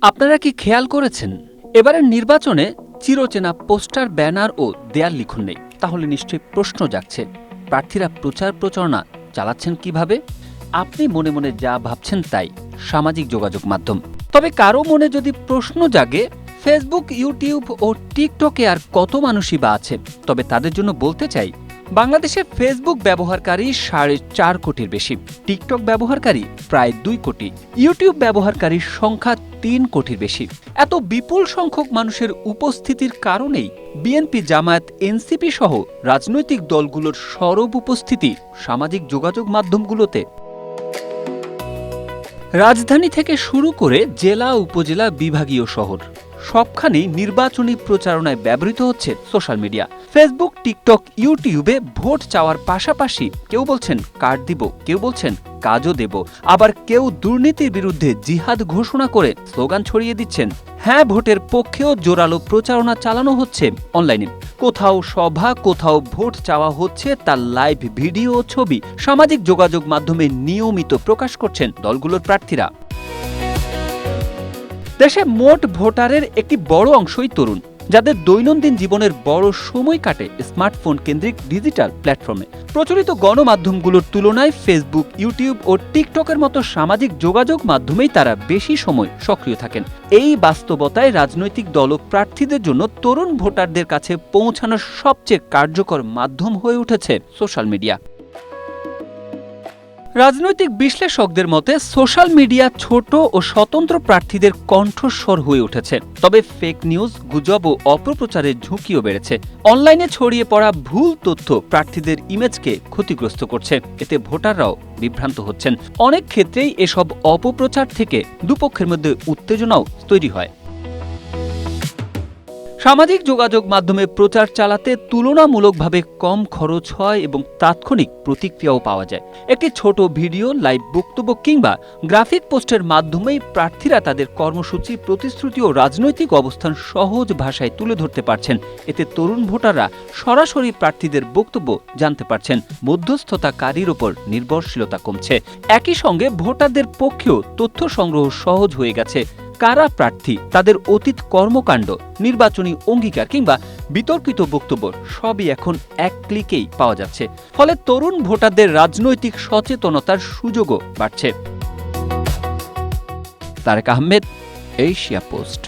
আপনারা কি খেয়াল করেছেন এবারের নির্বাচনে চিরচেনা পোস্টার, ব্যানার ও দেয়াল লিখন নেই? তাহলে নিশ্চয়ই প্রশ্ন জাগছে, প্রার্থীরা প্রচার প্রচারণা চালাচ্ছেন কিভাবে? আপনি মনে মনে যা ভাবছেন তাই, সামাজিক যোগাযোগ মাধ্যম। তবে কারো মনে যদি প্রশ্ন জাগে, ফেসবুক, ইউটিউব ও টিকটকে আর কত মানুষই বা আছে? তবে তাদের জন্য বলতে চাই, বাংলাদেশে ফেসবুক ব্যবহারকারী 4.5 কোটির বেশি, টিকটক ব্যবহারকারী প্রায় 2 কোটি, ইউটিউব ব্যবহারকারীর সংখ্যা 3 কোটির বেশি। এত বিপুল সংখ্যক মানুষের উপস্থিতির কারণেই বিএনপি, জামায়াত, এনসিপি সহ রাজনৈতিক দলগুলোর সরব উপস্থিতি সামাজিক যোগাযোগ মাধ্যমগুলোতে। রাজধানী থেকে শুরু করে জেলা, উপজেলা, বিভাগীয় শহর সবখানেই নির্বাচনী প্রচারণায় ব্যবহৃত হচ্ছে সোশ্যাল মিডিয়া। ফেসবুক, টিকটক, ইউটিউবে ভোট চাওয়ার পাশাপাশি কেউ বলছেন কার্ড দিব, কেউ বলছেন কাজও দেব, আবার কেউ দুর্নীতির বিরুদ্ধে জিহাদ ঘোষণা করে স্লোগান ছড়িয়ে দিচ্ছেন। হ্যাঁ, ভোটের পক্ষেও জোরালো প্রচারণা চালানো হচ্ছে অনলাইনে। কোথাও সভা, কোথাও ভোট চাওয়া হচ্ছে, তার লাইভ ভিডিও ও ছবি সামাজিক যোগাযোগ মাধ্যমে নিয়মিত প্রকাশ করছেন দলগুলোর প্রার্থীরা। দেশে মোট ভোটারের একটি বড় অংশই তরুণ, যাদের দৈনন্দিন জীবনের বড় সময় কাটে স্মার্টফোন কেন্দ্রিক ডিজিটাল প্ল্যাটফর্মে। প্রচলিত গণমাধ্যমগুলোর তুলনায় ফেসবুক, ইউটিউব ও টিকটকের মতো সামাজিক যোগাযোগ মাধ্যমেই তারা বেশি সময় সক্রিয় থাকেন। এই বাস্তবতায় রাজনৈতিক দল ও প্রার্থীদের জন্য তরুণ ভোটারদের কাছে পৌঁছানোর সবচেয়ে কার্যকর মাধ্যম হয়ে উঠেছে সোশ্যাল মিডিয়া। রাজনৈতিক বিশ্লেষকদের মতে সোশ্যাল মিডিয়া ছোট ও স্বতন্ত্র প্রার্থীদের কণ্ঠস্বর হয়ে উঠেছে। তবে ফেক নিউজ, গুজব ও অপপ্রচারের ঝুঁকিও বেড়েছে। অনলাইনে ছড়িয়ে পড়া ভুল তথ্য প্রার্থীদের ইমেজকে ক্ষতিগ্রস্ত করছে, এতে ভোটাররাও বিভ্রান্ত হচ্ছেন। অনেক ক্ষেত্রেই এসব অপপ্রচার থেকে দুপক্ষের মধ্যে উত্তেজনাও তৈরি হয়। সামাজিক যোগাযোগ মাধ্যমে প্রচার চালাতে তুলনামূলকভাবে কম খরচ হয় এবং তাৎক্ষণিক প্রতিক্রিয়াও পাওয়া যায়। একটি ছোট ভিডিও, লাইভ বক্তব্য কিংবা গ্রাফিক পোস্টের মাধ্যমেই প্রার্থীরা তাদের কর্মসূচি, প্রতিশ্রুতি ও রাজনৈতিক অবস্থান সহজ ভাষায় তুলে ধরতে পারছেন। এতে তরুণ ভোটাররা সরাসরি প্রার্থীদের বক্তব্য জানতে পারছেন। মধ্যস্থতাকারীর ওপর নির্ভরশীলতা কমছে। একই সঙ্গে ভোটারদের পক্ষেও তথ্য সংগ্রহ সহজ হয়ে গেছে। কারা প্রার্থী, তাদের অতীত কর্মকাণ্ড, নির্বাচনী অঙ্গীকার কিংবা বিতর্কিত বক্তব্য সবই এখন এক ক্লিকেই পাওয়া যাচ্ছে। ফলে তরুণ ভোটারদের রাজনৈতিক সচেতনতার সুযোগও বাড়ছে। Tarek Ahmed, Asia post.